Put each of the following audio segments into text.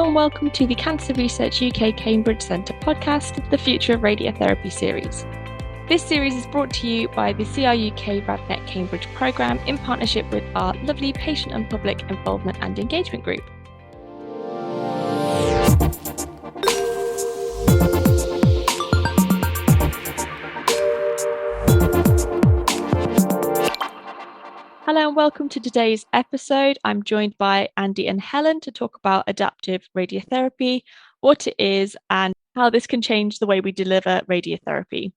and welcome to the Cancer Research UK Cambridge Centre podcast, the Future of Radiotherapy series. This series is brought to you by the CRUK RadNet Cambridge programme in partnership with our lovely patient and public involvement and engagement group. Hello and welcome to today's episode. I'm joined by Andy and Helen to talk about adaptive radiotherapy, what it is, and how this can change the way we deliver radiotherapy.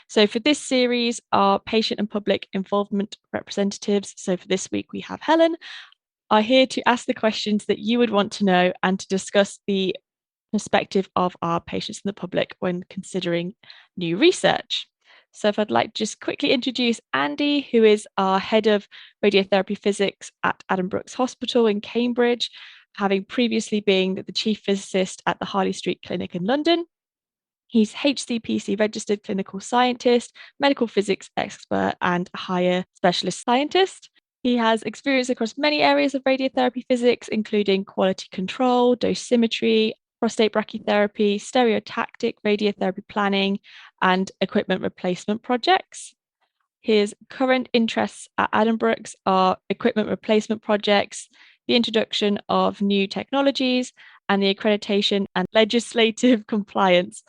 So for this series, our patient and public involvement representatives, so for this week we have Helen, are here to ask the questions that you would want to know and to discuss the perspective of our patients and the public when considering new research. So if I'd like to just quickly introduce Andy, who is our head of radiotherapy physics at Addenbrooke's Hospital in Cambridge, having previously been the chief physicist at the Harley Street Clinic in London. He's HCPC registered clinical scientist, medical physics expert, and a higher specialist scientist. He has experience across many areas of radiotherapy physics, including quality control, dosimetry, prostate brachytherapy, stereotactic radiotherapy planning, and equipment replacement projects. His current interests at Addenbrooke's are equipment replacement projects, the introduction of new technologies, and the accreditation and legislative compliance.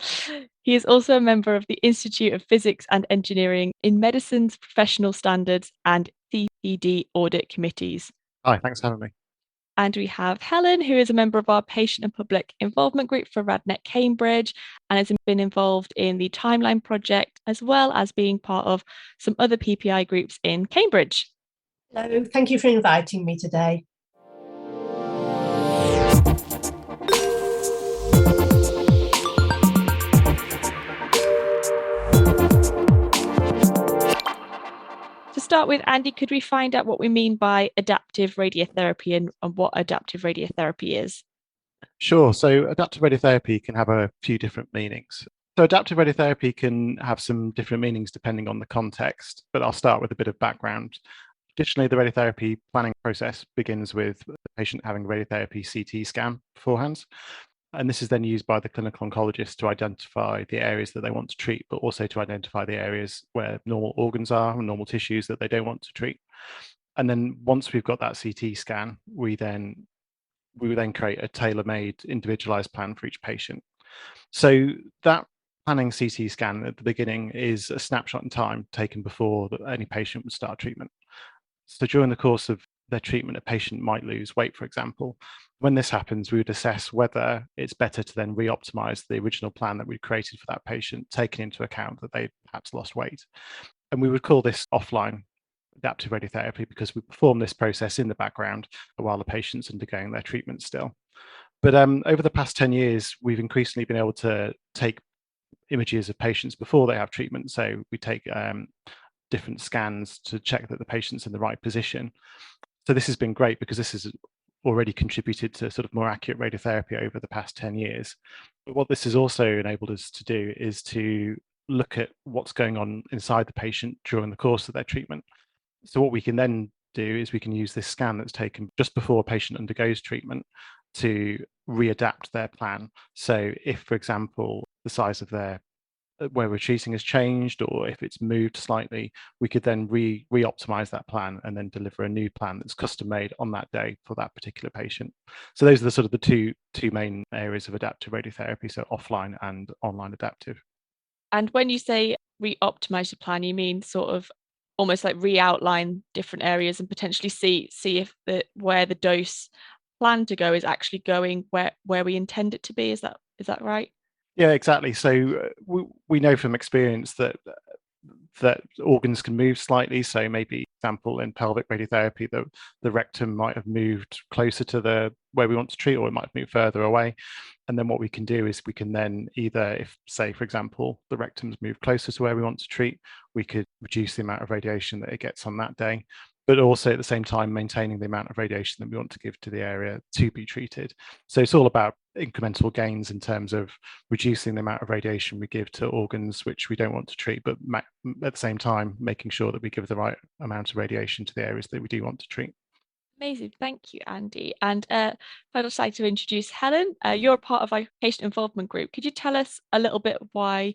He is also a member of the Institute of Physics and Engineering in Medicine's professional standards and CPD audit committees. Hi, thanks for having me. And we have Helen, who is a member of our patient and public involvement group for RadNet Cambridge and has been involved in the Timeline project, as well as being part of some other PPIE groups in Cambridge. Hello, thank you for inviting me today. To start with, Andy, could we find out what we mean by adaptive radiotherapy and what adaptive radiotherapy is? Sure. So adaptive radiotherapy can have a few different meanings. So adaptive radiotherapy can have some different meanings depending on the context, but I'll start with a bit of background. Traditionally, the radiotherapy planning process begins with the patient having a radiotherapy CT scan beforehand. And this is then used by the clinical oncologist to identify the areas that they want to treat, but also to identify the areas where normal organs are and normal tissues that they don't want to treat. And then once we've got that CT scan, we would then create a tailor-made individualized plan for each patient. So that planning CT scan at the beginning is a snapshot in time taken before any patient would start treatment. So during the course of their treatment, a patient might lose weight, for example. When this happens, we would assess whether it's better to then re-optimize the original plan that we created for that patient, taking into account that they perhaps lost weight. And we would call this offline adaptive radiotherapy because we perform this process in the background while the patient's undergoing their treatment still. But over the past 10 years, we've increasingly been able to take images of patients before they have treatment. So we take different scans to check that the patient's in the right position. So this has been great because this has already contributed to sort of more accurate radiotherapy over the past 10 years. But what this has also enabled us to do is to look at what's going on inside the patient during the course of their treatment. So what we can then do is we can use this scan that's taken just before a patient undergoes treatment to readapt their plan. So if, for example, the size of where we're treating has changed, or if it's moved slightly, we could then re-optimize that plan and then deliver a new plan that's custom made on that day for that particular patient. So those are the sort of the two main areas of adaptive radiotherapy, so offline and online adaptive. And when you say re-optimize your plan, you mean sort of almost like re-outline different areas and potentially see if where the dose planned to go is actually going where we intend it to be. Is that right? Yeah, exactly. So we know from experience that organs can move slightly. So maybe, for example, in pelvic radiotherapy, the rectum might have moved closer to where we want to treat, or it might have moved further away. And then what we can do is we can then either, if, say, for example, the rectum's moved closer to where we want to treat, we could reduce the amount of radiation that it gets on that day, but also at the same time maintaining the amount of radiation that we want to give to the area to be treated. So it's all about incremental gains in terms of reducing the amount of radiation we give to organs which we don't want to treat, but at the same time making sure that we give the right amount of radiation to the areas that we do want to treat. Amazing. Thank you, Andy. And I'd also like to introduce Helen. You're a part of our patient involvement group. Could you tell us a little bit why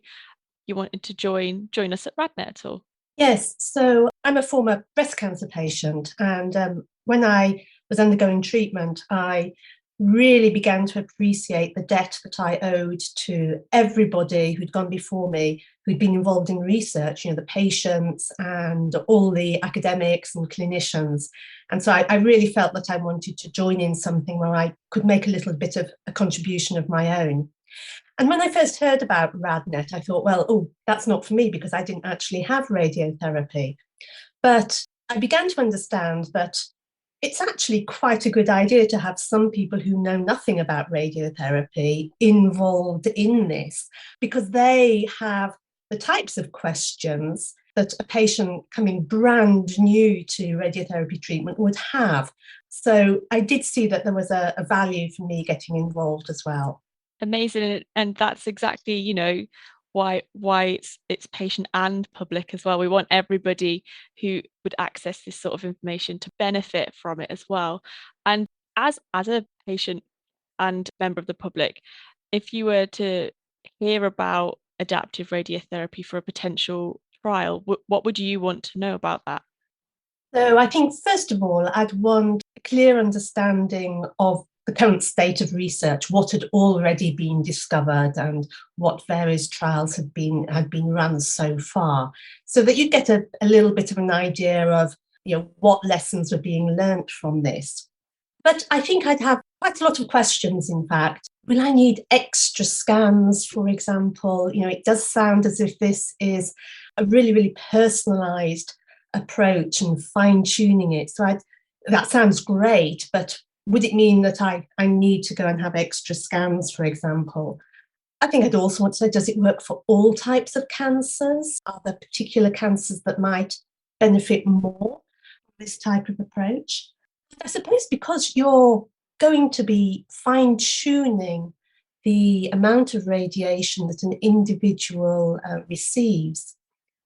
you wanted to join us at RadNet at all? Yes, so I'm a former breast cancer patient, and when I was undergoing treatment, I really began to appreciate the debt that I owed to everybody who'd gone before me, who'd been involved in research, the patients and all the academics and clinicians. And so I really felt that I wanted to join in something where I could make a little bit of a contribution of my own. And when I first heard about RadNet, I thought, well, oh, that's not for me because I didn't actually have radiotherapy. But I began to understand that it's actually quite a good idea to have some people who know nothing about radiotherapy involved in this, because they have the types of questions that a patient coming brand new to radiotherapy treatment would have. So I did see that there was a value for me getting involved as well. Amazing. And that's exactly, why it's patient and public as well. We want everybody who would access this sort of information to benefit from it as well. And as a patient and member of the public, if you were to hear about adaptive radiotherapy for a potential trial, what would you want to know about that? So I think, first of all, I'd want a clear understanding of the current state of research, what had already been discovered and what various trials had been run so far, so that you get a little bit of an idea of what lessons were being learnt from this. But I think I'd have quite a lot of questions, in fact. Will I need extra scans, for example? It does sound as if this is a really, really personalised approach and fine tuning it. So that sounds great, but would it mean that I need to go and have extra scans, for example? I think I'd also want to know, does it work for all types of cancers? Are there particular cancers that might benefit more from this type of approach? I suppose because you're going to be fine tuning the amount of radiation that an individual receives,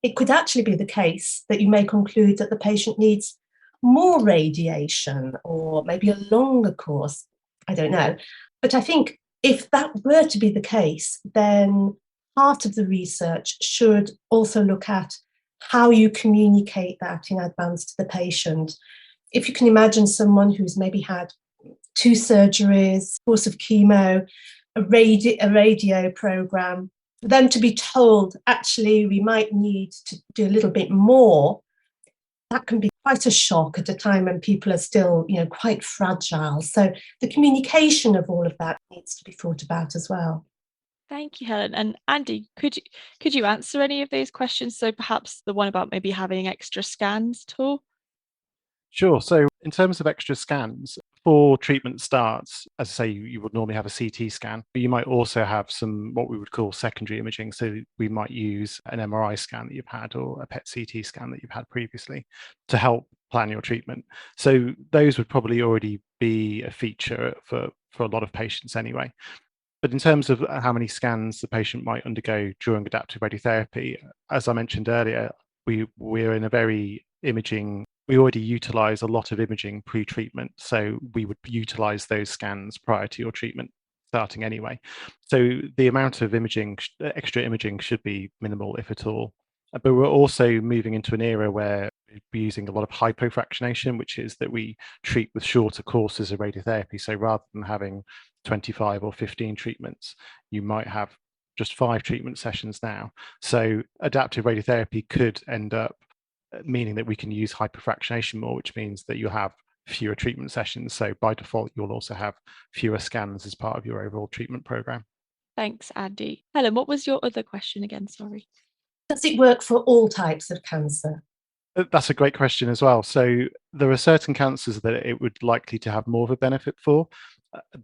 it could actually be the case that you may conclude that the patient needs more radiation or maybe a longer course. I don't know. But I think if that were to be the case, then part of the research should also look at how you communicate that in advance to the patient. If you can imagine someone who's maybe had 2 surgeries, course of chemo, a radio program, for them to be told, actually, we might need to do a little bit more, that can be quite a shock at a time when people are still, quite fragile. So the communication of all of that needs to be thought about as well. Thank you, Helen. And Andy, could you answer any of these questions? So perhaps the one about maybe having extra scans at all? Sure. So in terms of extra scans, before treatment starts, as I say, you would normally have a CT scan, but you might also have some what we would call secondary imaging. So we might use an MRI scan that you've had or a PET CT scan that you've had previously to help plan your treatment. So those would probably already be a feature for a lot of patients anyway. But in terms of how many scans the patient might undergo during adaptive radiotherapy, as I mentioned earlier, we're in a very imaging. We already utilize a lot of imaging pre-treatment, so we would utilize those scans prior to your treatment starting anyway. So the amount of imaging, extra imaging, should be minimal, if at all. But we're also moving into an era where we're using a lot of hypofractionation, which is that we treat with shorter courses of radiotherapy. So rather than having 25 or 15 treatments, you might have just 5 treatment sessions now. So adaptive radiotherapy could end up meaning that we can use hyperfractionation more, which means that you'll have fewer treatment sessions. So by default, you'll also have fewer scans as part of your overall treatment program. Thanks, Andy. Helen, what was your other question again? Sorry. Does it work for all types of cancer? That's a great question as well. So there are certain cancers that it would likely to have more of a benefit for.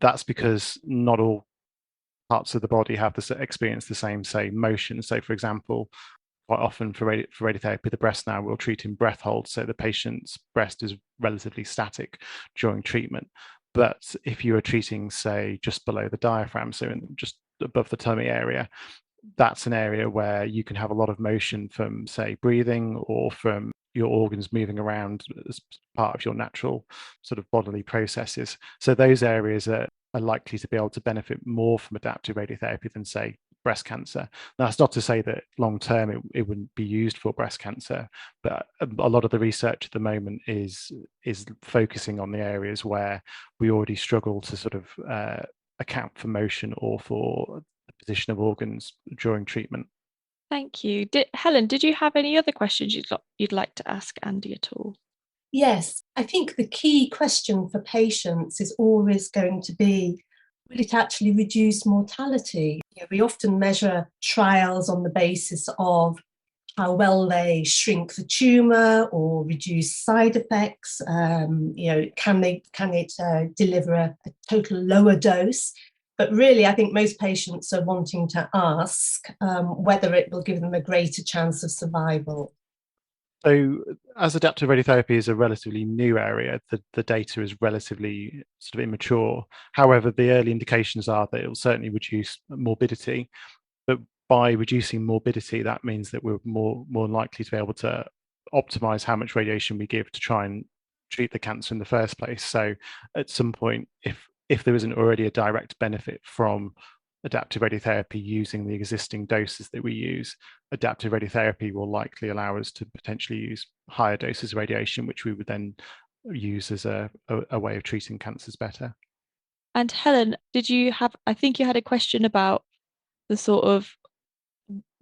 That's because not all parts of the body have experience the same, say, motion. So for example, quite often for radiotherapy, the breast now will treat in breath hold, so the patient's breast is relatively static during treatment. But if you are treating, say, just below the diaphragm, so just above the tummy area, that's an area where you can have a lot of motion from, say, breathing or from your organs moving around as part of your natural sort of bodily processes. So those areas are likely to be able to benefit more from adaptive radiotherapy than, say, breast cancer. Now, that's not to say that long term it wouldn't be used for breast cancer, but a lot of the research at the moment is focusing on the areas where we already struggle to sort of account for motion or for the position of organs during treatment. Thank you. Helen, did you have any other questions you'd like to ask Andy at all? Yes, I think the key question for patients is always going to be, will it actually reduce mortality? We often measure trials on the basis of how well they shrink the tumour or reduce side effects. Can it deliver a total lower dose? But really, I think most patients are wanting to ask whether it will give them a greater chance of survival. So, as adaptive radiotherapy is a relatively new area, the data is relatively sort of immature. However, the early indications are that it will certainly reduce morbidity. But by reducing morbidity, that means that we're more likely to be able to optimize how much radiation we give to try and treat the cancer in the first place. So, at some point, if there isn't already a direct benefit from adaptive radiotherapy using the existing doses that we use, adaptive radiotherapy will likely allow us to potentially use higher doses of radiation, which we would then use as a way of treating cancers better. And Helen, I think you had a question about the sort of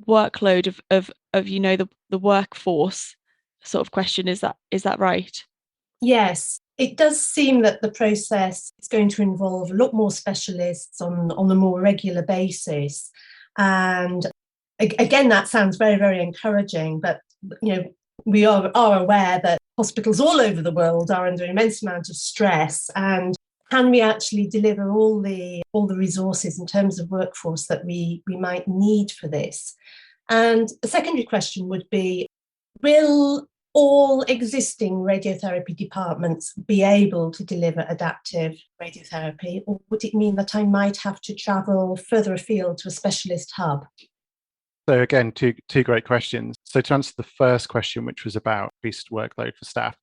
workload of the workforce sort of question. Is that right? Yes, it does seem that the process is going to involve a lot more specialists on a more regular basis. And again, that sounds very, very encouraging, but we are aware that hospitals all over the world are under immense amount of stress, and can we actually deliver all the resources in terms of workforce that we might need for this? And the secondary question would be, will all existing radiotherapy departments be able to deliver adaptive radiotherapy, or would it mean that I might have to travel further afield to a specialist hub? So again, two great questions. So to answer the first question, which was about increased workload for staff,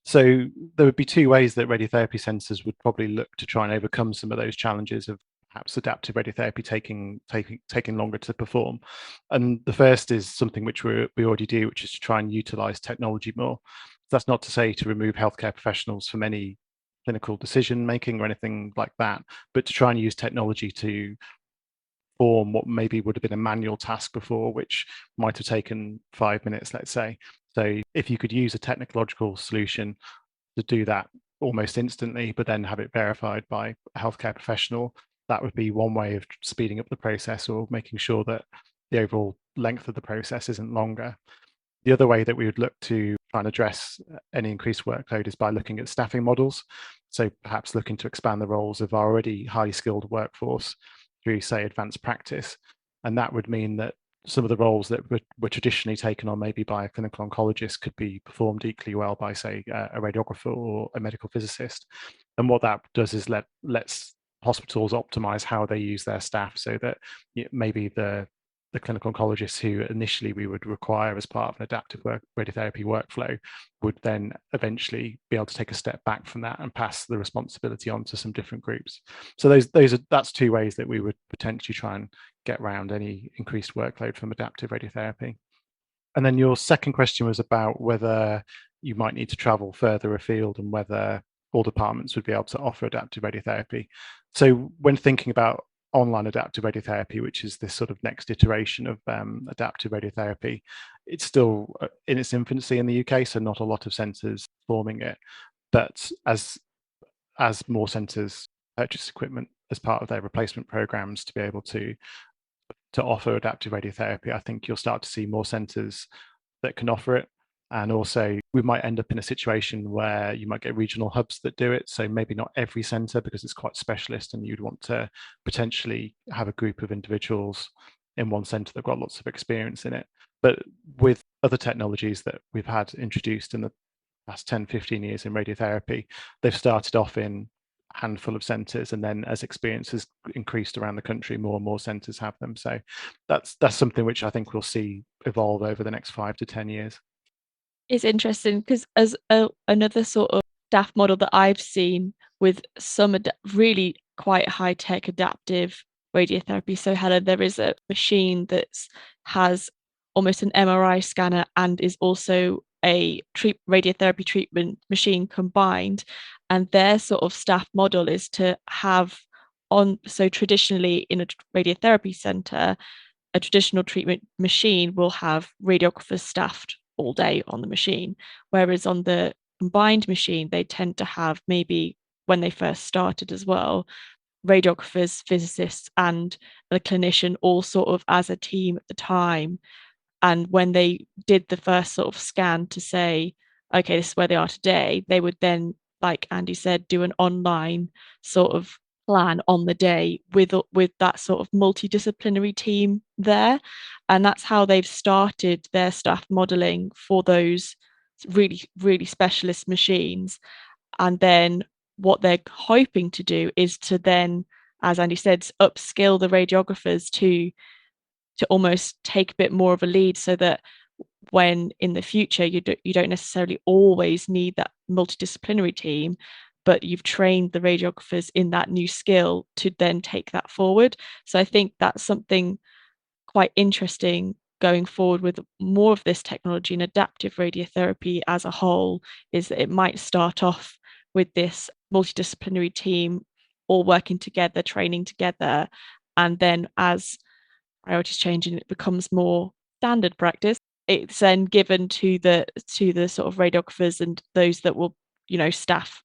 so there would be two ways that radiotherapy centres would probably look to try and overcome some of those challenges of perhaps adaptive radiotherapy taking longer to perform. And the first is something which we already do, which is to try and utilise technology more. That's not to say to remove healthcare professionals from any clinical decision making or anything like that, but to try and use technology to perform what maybe would have been a manual task before, which might have taken 5 minutes, let's say. So if you could use a technological solution to do that almost instantly, but then have it verified by a healthcare professional, that would be one way of speeding up the process or making sure that the overall length of the process isn't longer. The other way that we would look to try and address any increased workload is by looking at staffing models. So perhaps looking to expand the roles of our already highly skilled workforce through, say, advanced practice. And that would mean that some of the roles that were traditionally taken on maybe by a clinical oncologist could be performed equally well by, say, a radiographer or a medical physicist. And what that does is lets hospitals optimize how they use their staff, so that maybe the clinical oncologists who initially we would require as part of an adaptive radiotherapy workflow would then eventually be able to take a step back from that and pass the responsibility on to some different groups. So that's two ways that we would potentially try and get around any increased workload from adaptive radiotherapy. And then your second question was about whether you might need to travel further afield and whether all departments would be able to offer adaptive radiotherapy. So when thinking about online adaptive radiotherapy, which is this sort of next iteration of adaptive radiotherapy, it's still in its infancy in the UK, so not a lot of centres forming it. But as more centres purchase equipment as part of their replacement programs to be able to offer adaptive radiotherapy, I think you'll start to see more centres that can offer it. And also we might end up in a situation where you might get regional hubs that do it. So maybe not every centre, because it's quite specialist, and you'd want to potentially have a group of individuals in one centre that got lots of experience in it. But with other technologies that we've had introduced in the past 10, 15 years in radiotherapy, they've started off in handful of centres, and then as experience has increased around the country, more and more centres have them. So that's something which I think we'll see evolve over the next 5 to 10 years. It's interesting because as another sort of staff model that I've seen with some really quite high-tech adaptive radiotherapy. So Helen, there is a machine that has almost an MRI scanner and is also a radiotherapy treatment machine combined. And their sort of staff model is to have so traditionally in a radiotherapy center, a traditional treatment machine will have radiographers staffed all day on the machine, whereas on the combined machine, they tend to have, maybe when they first started as well, radiographers, physicists, and the clinician all sort of as a team at the time. And when they did the first sort of scan to say, okay, this is where they are today, they would then, like Andy said, do an online sort of plan on the day with that sort of multidisciplinary team there. And that's how they've started their staff modeling for those really, really specialist machines. And then what they're hoping to do is to then, as Andy said, upskill the radiographers to almost take a bit more of a lead, so that when in the future you don't necessarily always need that multidisciplinary team, but you've trained the radiographers in that new skill to then take that forward. So I think that's something quite interesting going forward with more of this technology and adaptive radiotherapy as a whole, is that it might start off with this multidisciplinary team all working together, training together, and then as priorities change and it becomes more standard practice, it's then given to the sort of radiographers and those that will,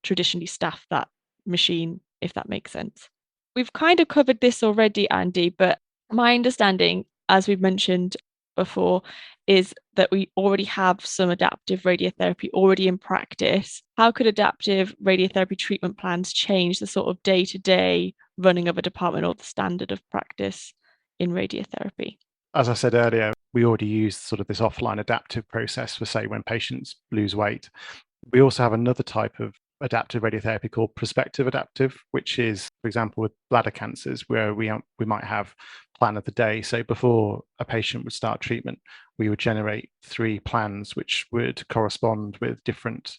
traditionally staff that machine, if that makes sense. We've kind of covered this already, Andy, but my understanding, as we've mentioned before, is that we already have some adaptive radiotherapy already in practice. How could adaptive radiotherapy treatment plans change the sort of day-to-day running of a department or the standard of practice in radiotherapy? As I said earlier, we already use sort of this offline adaptive process for, say, when patients lose weight. We also have another type of adaptive radiotherapy called prospective adaptive, which is, for example, with bladder cancers, where we might have plan of the day. So before a patient would start treatment, we would generate 3 plans which would correspond with different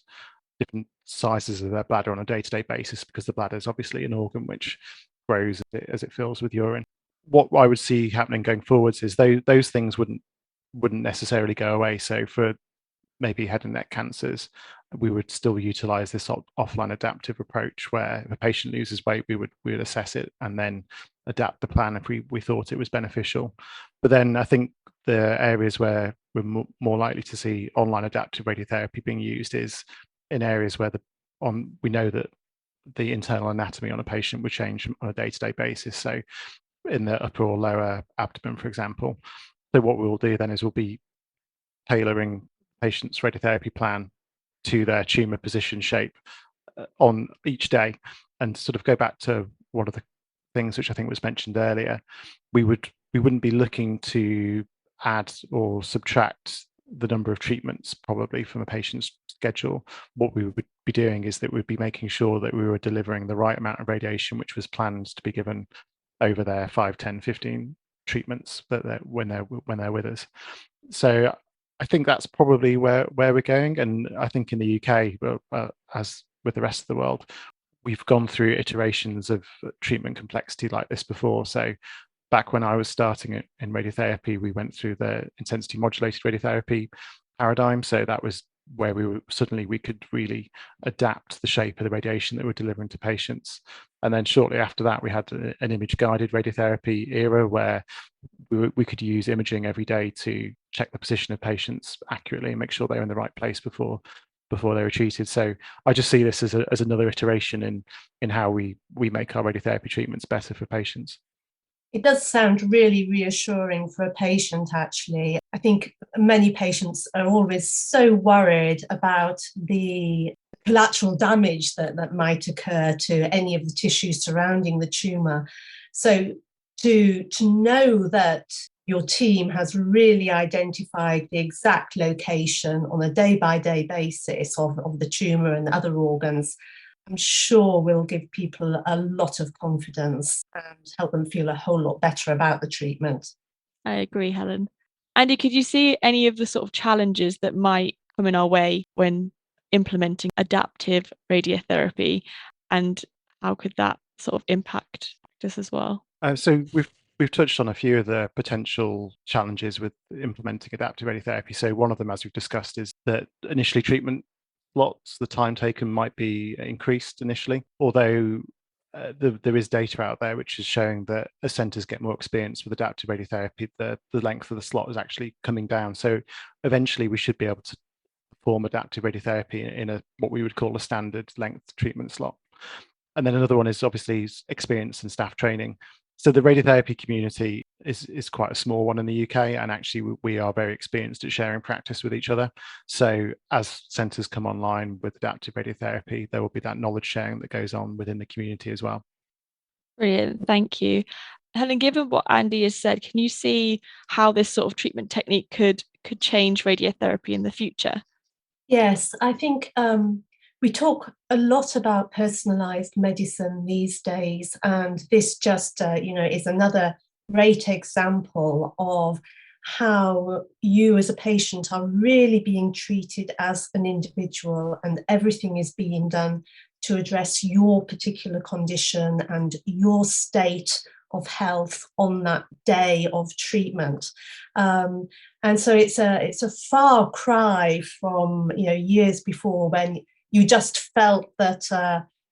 sizes of their bladder on a day-to-day basis, because the bladder is obviously an organ which grows as it fills with urine. What I would see happening going forwards is those things wouldn't necessarily go away. So for maybe head and neck cancers, we would still utilize this offline adaptive approach, where if a patient loses weight, we would assess it and then adapt the plan if we thought it was beneficial. But then I think the areas where we're more likely to see online adaptive radiotherapy being used is in areas where we know that the internal anatomy on a patient would change on a day-to-day basis. So in the upper or lower abdomen, for example. So what we'll do then is we'll be tailoring patient's radiotherapy plan to their tumor position shape on each day. And sort of go back to one of the things which I think was mentioned earlier, we wouldn't be looking to add or subtract the number of treatments probably from a patient's schedule. What we would be doing is that we'd be making sure that we were delivering the right amount of radiation which was planned to be given over their 5, 10, 15 treatments when they're with us. So I think that's probably where we're going. And I think in the UK, as with the rest of the world, we've gone through iterations of treatment complexity like this before. So back when I was starting in radiotherapy, we went through the intensity modulated radiotherapy paradigm. So that was where we could really adapt the shape of the radiation that we're delivering to patients. And then shortly after that, we had an image guided radiotherapy era where we could use imaging every day to check the position of patients accurately and make sure they're in the right place before they were treated. So I just see this as another iteration in how we make our radiotherapy treatments better for patients. It does sound really reassuring for a patient, actually. I think many patients are always so worried about the collateral damage that might occur to any of the tissues surrounding the tumour. So to know that your team has really identified the exact location on a day-by-day basis of the tumour and other organs, I'm sure will give people a lot of confidence and help them feel a whole lot better about the treatment. I agree, Helen. Andy, could you see any of the sort of challenges that might come in our way when implementing adaptive radiotherapy, and how could that sort of impact practice as well? So we've touched on a few of the potential challenges with implementing adaptive radiotherapy. So one of them, as we've discussed, is that initially treatment slots, the time taken might be increased initially, although there is data out there which is showing that as centres get more experience with adaptive radiotherapy, the length of the slot is actually coming down. So eventually we should be able to perform adaptive radiotherapy in a what we would call a standard length treatment slot. And then another one is obviously experience and staff training. So the radiotherapy community is quite a small one in the UK, and actually we are very experienced at sharing practice with each other. So as centres come online with adaptive radiotherapy, there will be that knowledge sharing that goes on within the community as well. Brilliant, thank you. Helen, given what Andy has said, can you see how this sort of treatment technique could change radiotherapy in the future? Yes, I think we talk a lot about personalised medicine these days, and this just is another great example of how you as a patient are really being treated as an individual, and everything is being done to address your particular condition and your state of health on that day of treatment. And so it's a far cry from years before, when you just felt that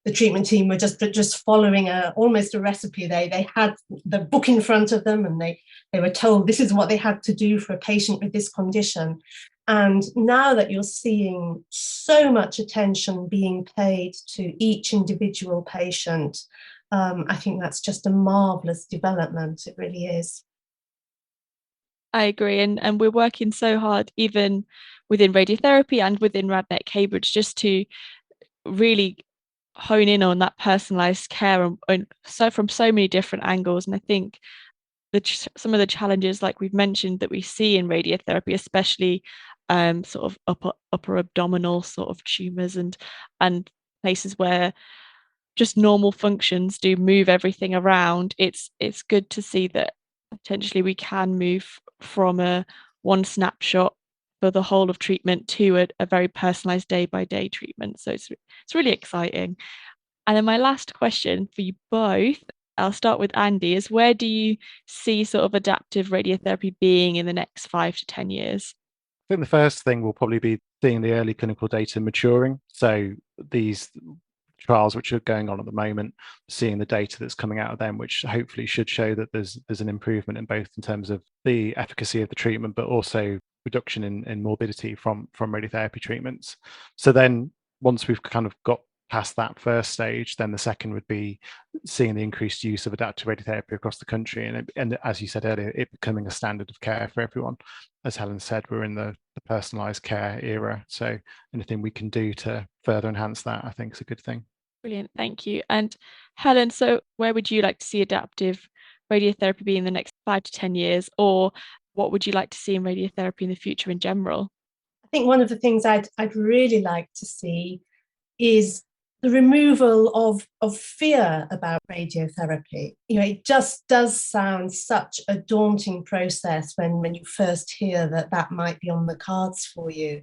the treatment team were just following almost a recipe. They had the book in front of them, and they were told this is what they had to do for a patient with this condition. And now that you're seeing so much attention being paid to each individual patient, I think that's just a marvellous development. It really is. I agree, and we're working so hard, even within radiotherapy and within RadNet Cambridge, just to really hone in on that personalised care, and so from so many different angles. And I think some of the challenges, like we've mentioned, that we see in radiotherapy, especially sort of upper abdominal sort of tumours and places where just normal functions do move everything around. It's good to see that potentially we can move from a one snapshot for the whole of treatment to a very personalized day by day treatment. So it's really exciting. And then my last question for you both, I'll start with Andy, is where do you see sort of adaptive radiotherapy being in the next 5 to 10 years? I think the first thing will probably be seeing the early clinical data maturing. So these trials which are going on at the moment, seeing the data that's coming out of them, which hopefully should show that there's an improvement in both in terms of the efficacy of the treatment, but also reduction in morbidity from radiotherapy treatments. So then once we've kind of got past that first stage, then the second would be seeing the increased use of adaptive radiotherapy across the country, and as you said earlier, it becoming a standard of care for everyone. As Helen said, we're in the personalised care era, so anything we can do to further enhance that, I think, is a good thing. Brilliant, thank you. And Helen, so where would you like to see adaptive radiotherapy be in the next 5 to 10 years, or what would you like to see in radiotherapy in the future in general? I think one of the things I'd really like to see is the removal of fear about radiotherapy. It just does sound such a daunting process when you first hear that might be on the cards for you.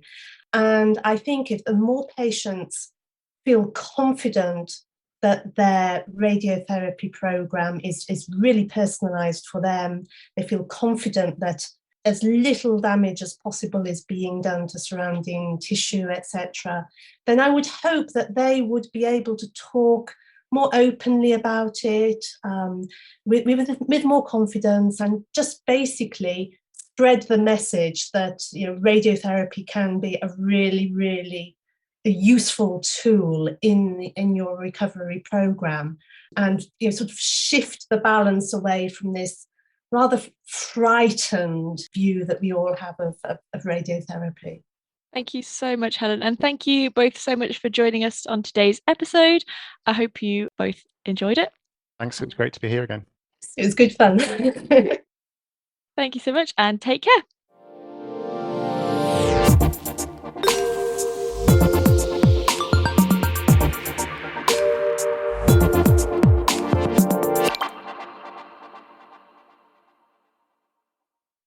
And I think if the more patients feel confident that their radiotherapy program is really personalized for them, they feel confident that as little damage as possible is being done to surrounding tissue, etc., then I would hope that they would be able to talk more openly about it, with more confidence, and just basically spread the message that radiotherapy can be a really, really a useful tool in your recovery program, and sort of shift the balance away from this rather frightened view that we all have of radiotherapy. Thank you so much, Helen. And thank you both so much for joining us on today's episode. I hope you both enjoyed it. Thanks. It's great to be here again. It was good fun. Thank you so much and take care.